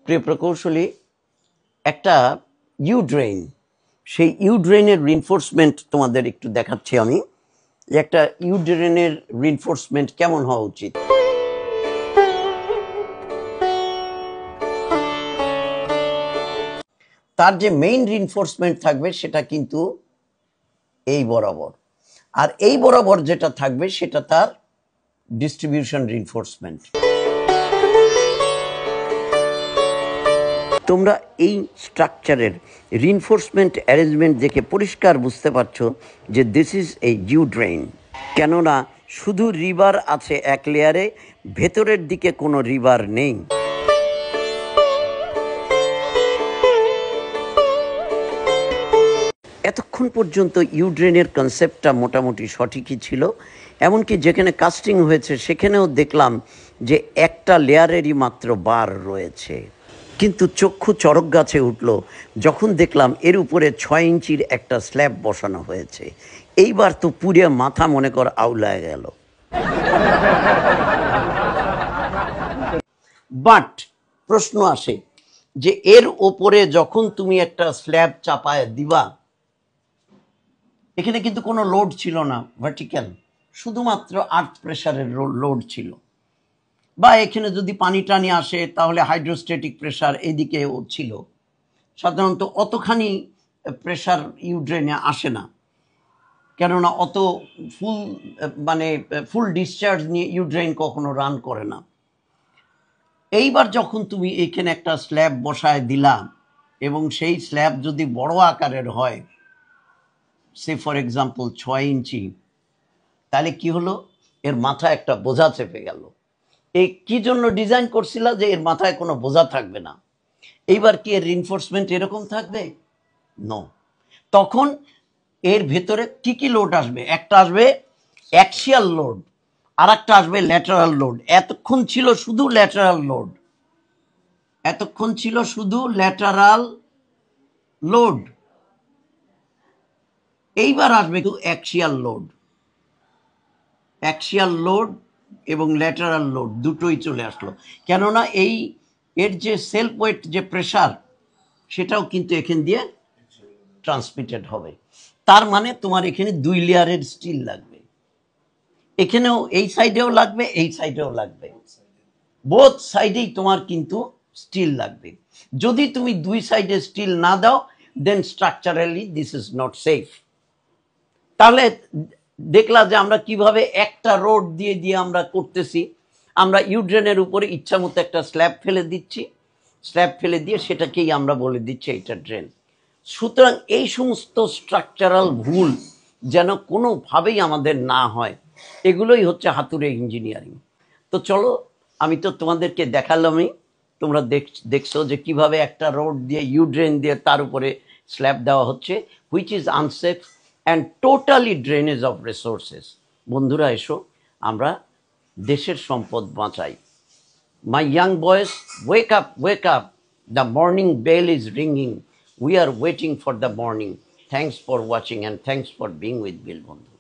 প্রিয় প্রকৌশলী, একটা ইউ ড্রেন, সেই ইউ ড্রেনের রিনফোর্সমেন্ট তোমাদের একটু দেখাচ্ছি আমি। একটা ইউ ড্রেনের রিনফোর্সমেন্ট কেমন হওয়া উচিত। তার যে মেইন রিনফোর্সমেন্ট থাকবে সেটা কিন্তু এই বরাবর, আর এই বরাবর যেটা থাকবে সেটা তার ডিস্ট্রিবিউশন রিনফোর্সমেন্ট। তোমরা এই স্ট্রাকচারের রিনফোর্সমেন্ট অ্যারেঞ্জমেন্ট দেখে পরিষ্কার বুঝতে পারছো যে this is a you drain. কেননা শুধু রিভার আছে এক লেয়ারে, ভেতরের দিকে কোনো রিভার নেই। এতক্ষণ পর্যন্ত ইউ ড্রেনের কনসেপ্টটা মোটামুটি সঠিকই ছিল, এমনকি যেখানে কাস্টিং হয়েছে সেখানেও দেখলাম যে একটা লেয়ারেরই মাত্র বার রয়েছে। কিন্তু চক্ষু চড়ক গাছে উঠল যখন দেখলাম এর উপরে 6 ইঞ্চির একটা স্ল্যাব বসানো হয়েছে। এইবার তো পুরে মাথা মনে কর আউলায় গেল। বাট প্রশ্ন আসে যে এর ওপরে যখন তুমি একটা স্ল্যাব চাপায় দিবা, এখানে কিন্তু কোনো লোড ছিল না ভার্টিক্যাল, শুধুমাত্র আর্থ প্রেসারের লোড ছিল। বা এখানে যদি পানি টানি আসে তাহলে হাইড্রোস্ট্যাটিক প্রেসার এদিকেও ছিল। সাধারণত অতখানি প্রেসার ইউ ড্রেনে আসে না, কেননা অত ফুল ডিসচার্জ নিয়ে ইউ ড্রেন কখনো রান করে না। এইবার যখন তুমি এখানে একটা স্ল্যাব বসায় দিলা এবং সেই স্ল্যাব যদি বড় আকারের হয়, সে ফর এক্সাম্পল 6 ইঞ্চি, তাহলে কি হলো, এর মাথায় একটা বোঝা চেপে গেল। এই কি জন্য ডিজাইন করছিল যে এর মাথায় কোনো বোঝা থাকবে না। এইবার কি এর রিনফোর্সমেন্ট এরকম থাকবে? নো। তখন এর ভেতরে কি কি লোড আসবে? একটা আসবে অ্যাক্সিয়াল লোড, আর একটা আসবে ল্যাটারাল লোড। এতক্ষণ ছিল শুধু ল্যাটারাল লোড, এতক্ষণ ছিল শুধু ল্যাটারাল লোড। এইবার আসবে অ্যাক্সিয়াল লোড। অ্যাক্সিয়াল লোড এবং ল্যাটারাল লোড দুটোই চলে আসলো, কেননা এর যে সেলফ ওয়েট যে প্রেসার সেটাও কিন্তু এখান দিয়ে ট্রান্সমিটেড হবে। তার মানে তোমার এখানে 2 লেয়ারের স্টিল লাগবে, এখানেও এই সাইডেও লাগবে, এই সাইডেও লাগবে, বোথ সাইডেই তোমার কিন্তু স্টিল লাগবে। যদি তুমি 2 সাইডে স্টিল না দাও, then structurally this is not safe. তাহলে দেখলা যে আমরা কিভাবে একটা রোড দিয়ে দিয়ে আমরা করতেছি। আমরা ইউড্রেনের উপরে ইচ্ছা মতো একটা স্ল্যাব ফেলে দিচ্ছি, স্ল্যাব ফেলে দিয়ে সেটাকেই আমরা বলে দিচ্ছি এটা ড্রেন। সুতরাং এই সমস্ত স্ট্রাকচারাল ভুল যেন কোনোভাবেই আমাদের না হয়, এগুলোই হচ্ছে হাতুড়ে ইঞ্জিনিয়ারিং। তো চলো, আমি তো তোমাদেরকে দেখালামই, তোমরা দেখছো যে কিভাবে একটা রোড দিয়ে ইউড্রেন দিয়ে তার উপরে স্ল্যাব দেওয়া হচ্ছে, which is unsafe and totally drainage of resources. বন্ধুরা এসো, আমরা দেশের সম্পদ বাঁচাই। My young boys, wake up, wake up, the morning bell is ringing, we are waiting for the morning. Thanks for watching and thanks for being with Bill Bondhu.